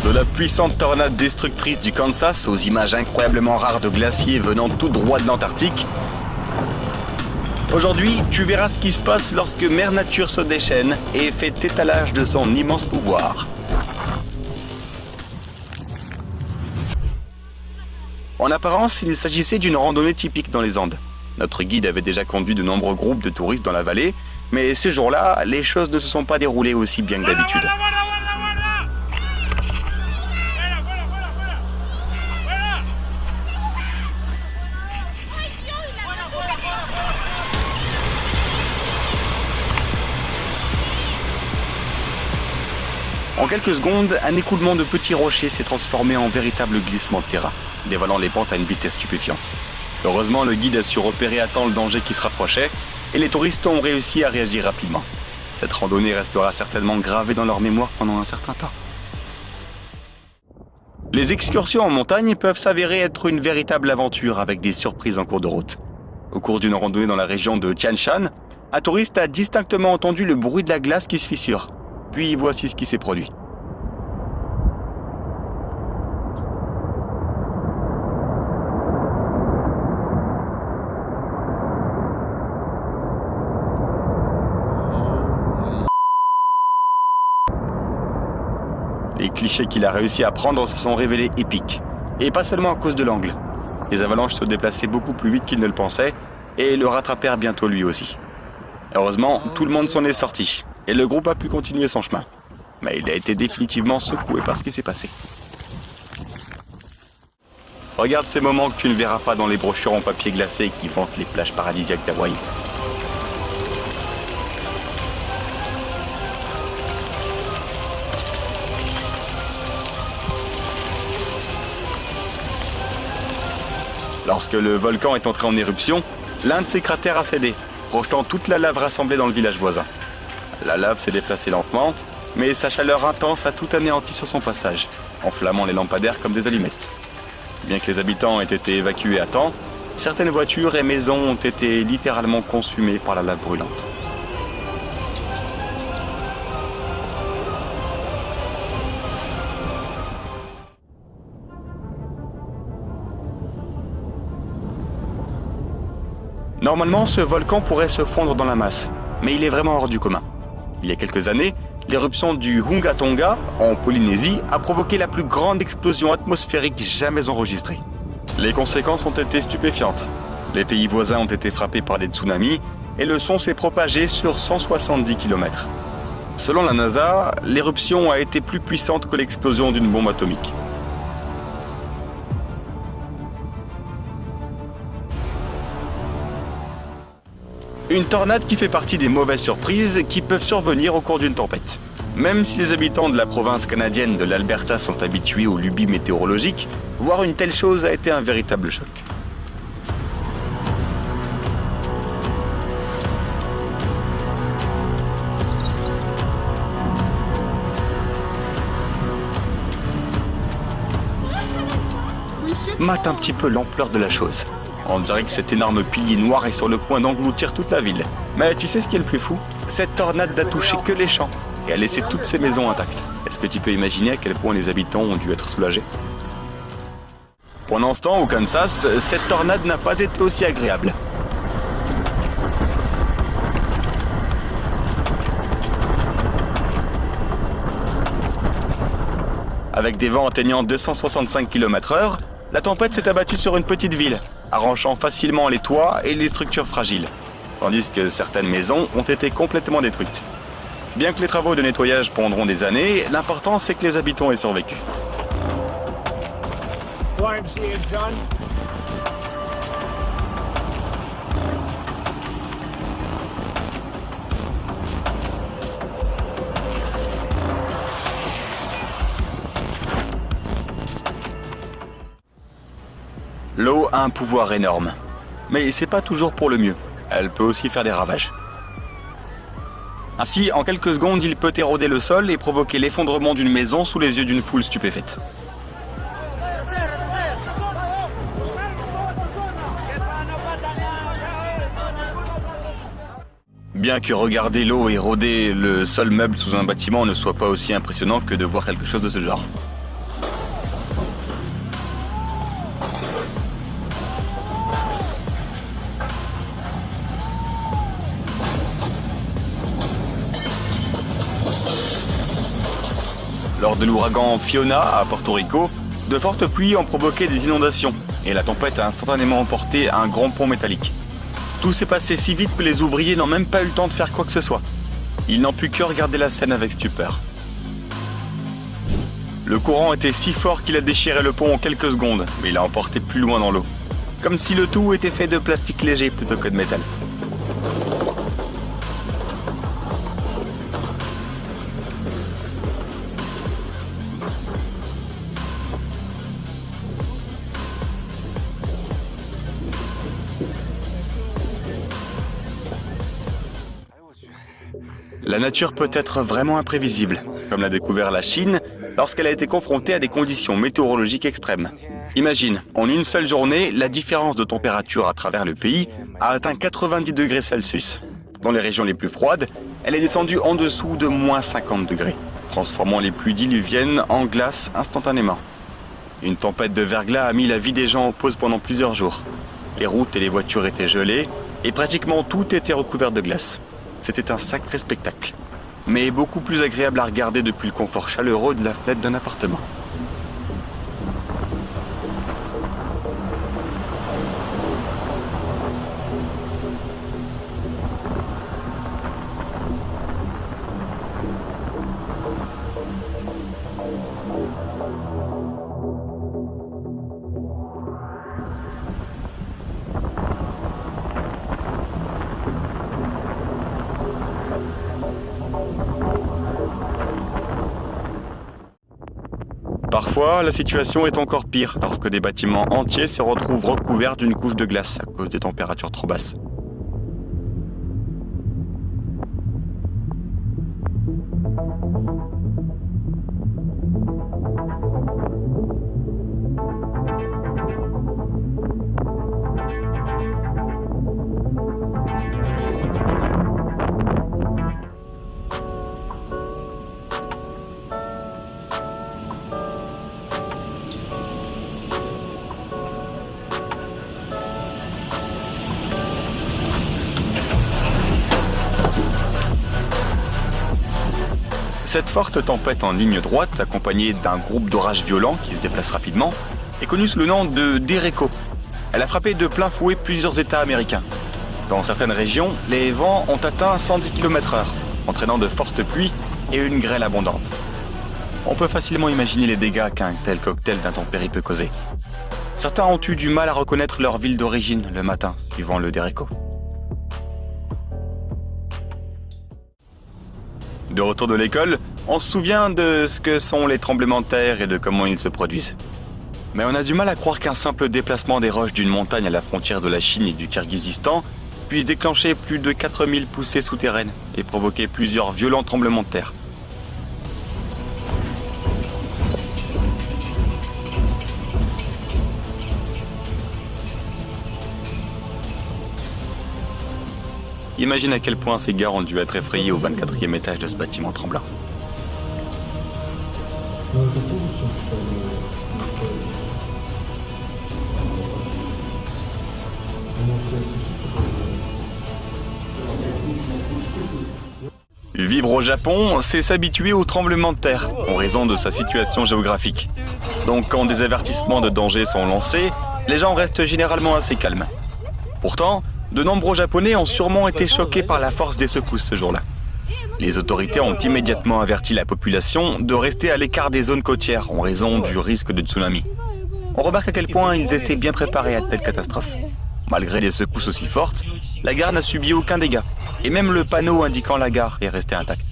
De la puissante tornade destructrice du Kansas aux images incroyablement rares de glaciers venant tout droit de l'Antarctique, aujourd'hui, tu verras ce qui se passe lorsque Mère Nature se déchaîne et fait étalage de son immense pouvoir. En apparence, il s'agissait d'une randonnée typique dans les Andes. Notre guide avait déjà conduit de nombreux groupes de touristes dans la vallée, mais ce jour-là, les choses ne se sont pas déroulées aussi bien que d'habitude. En quelques secondes, un écoulement de petits rochers s'est transformé en véritable glissement de terrain, dévalant les pentes à une vitesse stupéfiante. Heureusement, le guide a su repérer à temps le danger qui se rapprochait, et les touristes ont réussi à réagir rapidement. Cette randonnée restera certainement gravée dans leur mémoire pendant un certain temps. Les excursions en montagne peuvent s'avérer être une véritable aventure avec des surprises en cours de route. Au cours d'une randonnée dans la région de Tian Shan, un touriste a distinctement entendu le bruit de la glace qui se fissure. Puis voici ce qui s'est produit. Les clichés qu'il a réussi à prendre se sont révélés épiques. Et pas seulement à cause de l'angle. Les avalanches se déplaçaient beaucoup plus vite qu'il ne le pensait et le rattrapèrent bientôt lui aussi. Heureusement, tout le monde s'en est sorti et le groupe a pu continuer son chemin. Mais il a été définitivement secoué par ce qui s'est passé. Regarde ces moments que tu ne verras pas dans les brochures en papier glacé qui vantent les plages paradisiaques d'Hawaï. Lorsque le volcan est entré en éruption, l'un de ses cratères a cédé, projetant toute la lave rassemblée dans le village voisin. La lave s'est déplacée lentement, mais sa chaleur intense a tout anéanti sur son passage, enflammant les lampadaires comme des allumettes. Bien que les habitants aient été évacués à temps, certaines voitures et maisons ont été littéralement consumées par la lave brûlante. Normalement, ce volcan pourrait se fondre dans la masse, mais il est vraiment hors du commun. Il y a quelques années, l'éruption du Hunga Tonga, en Polynésie, a provoqué la plus grande explosion atmosphérique jamais enregistrée. Les conséquences ont été stupéfiantes. Les pays voisins ont été frappés par des tsunamis et le son s'est propagé sur 170 km. Selon la NASA, l'éruption a été plus puissante que l'explosion d'une bombe atomique. Une tornade qui fait partie des mauvaises surprises qui peuvent survenir au cours d'une tempête. Même si les habitants de la province canadienne de l'Alberta sont habitués aux lubies météorologiques, voir une telle chose a été un véritable choc. Mate un petit peu l'ampleur de la chose. On dirait que cet énorme pilier noir est sur le point d'engloutir toute la ville. Mais tu sais ce qui est le plus fou? Cette tornade n'a touché que les champs et a laissé toutes ces maisons intactes. Est-ce que tu peux imaginer à quel point les habitants ont dû être soulagés? Pendant ce temps, au Kansas, cette tornade n'a pas été aussi agréable. Avec des vents atteignant 265 km/h, la tempête s'est abattue sur une petite ville, arrachant facilement les toits et les structures fragiles, tandis que certaines maisons ont été complètement détruites. Bien que les travaux de nettoyage prendront des années, l'important c'est que les habitants aient survécu. L'eau a un pouvoir énorme, mais c'est pas toujours pour le mieux. Elle peut aussi faire des ravages. Ainsi, en quelques secondes, il peut éroder le sol et provoquer l'effondrement d'une maison sous les yeux d'une foule stupéfaite. Bien que regarder l'eau éroder le sol meuble sous un bâtiment ne soit pas aussi impressionnant que de voir quelque chose de ce genre. Lors de l'ouragan Fiona à Porto Rico, de fortes pluies ont provoqué des inondations et la tempête a instantanément emporté un grand pont métallique. Tout s'est passé si vite que les ouvriers n'ont même pas eu le temps de faire quoi que ce soit. Ils n'ont pu que regarder la scène avec stupeur. Le courant était si fort qu'il a déchiré le pont en quelques secondes, mais il a emporté plus loin dans l'eau. Comme si le tout était fait de plastique léger plutôt que de métal. La nature peut être vraiment imprévisible, comme l'a découvert la Chine lorsqu'elle a été confrontée à des conditions météorologiques extrêmes. Imagine, en une seule journée, la différence de température à travers le pays a atteint 90 degrés Celsius. Dans les régions les plus froides, elle est descendue en dessous de moins 50 degrés, transformant les pluies diluviennes en glace instantanément. Une tempête de verglas a mis la vie des gens en pause pendant plusieurs jours. Les routes et les voitures étaient gelées et pratiquement tout était recouvert de glace. C'était un sacré spectacle, mais beaucoup plus agréable à regarder depuis le confort chaleureux de la fenêtre d'un appartement. Parfois, la situation est encore pire lorsque des bâtiments entiers se retrouvent recouverts d'une couche de glace à cause des températures trop basses. Cette forte tempête en ligne droite, accompagnée d'un groupe d'orages violents qui se déplacent rapidement, est connue sous le nom de Derecho. Elle a frappé de plein fouet plusieurs États américains. Dans certaines régions, les vents ont atteint 110 km/h, entraînant de fortes pluies et une grêle abondante. On peut facilement imaginer les dégâts qu'un tel cocktail d'intempéries peut causer. Certains ont eu du mal à reconnaître leur ville d'origine le matin, suivant le Derecho. De retour de l'école, on se souvient de ce que sont les tremblements de terre et de comment ils se produisent. Mais on a du mal à croire qu'un simple déplacement des roches d'une montagne à la frontière de la Chine et du Kirghizistan puisse déclencher plus de 4000 poussées souterraines et provoquer plusieurs violents tremblements de terre. Imagine à quel point ces gars ont dû être effrayés au 24e étage de ce bâtiment tremblant. Vivre au Japon, c'est s'habituer aux tremblements de terre, en raison de sa situation géographique. Donc quand des avertissements de danger sont lancés, les gens restent généralement assez calmes. Pourtant, de nombreux Japonais ont sûrement été choqués par la force des secousses ce jour-là. Les autorités ont immédiatement averti la population de rester à l'écart des zones côtières en raison du risque de tsunami. On remarque à quel point ils étaient bien préparés à de telles catastrophes. Malgré des secousses aussi fortes, la gare n'a subi aucun dégât, et même le panneau indiquant la gare est resté intact.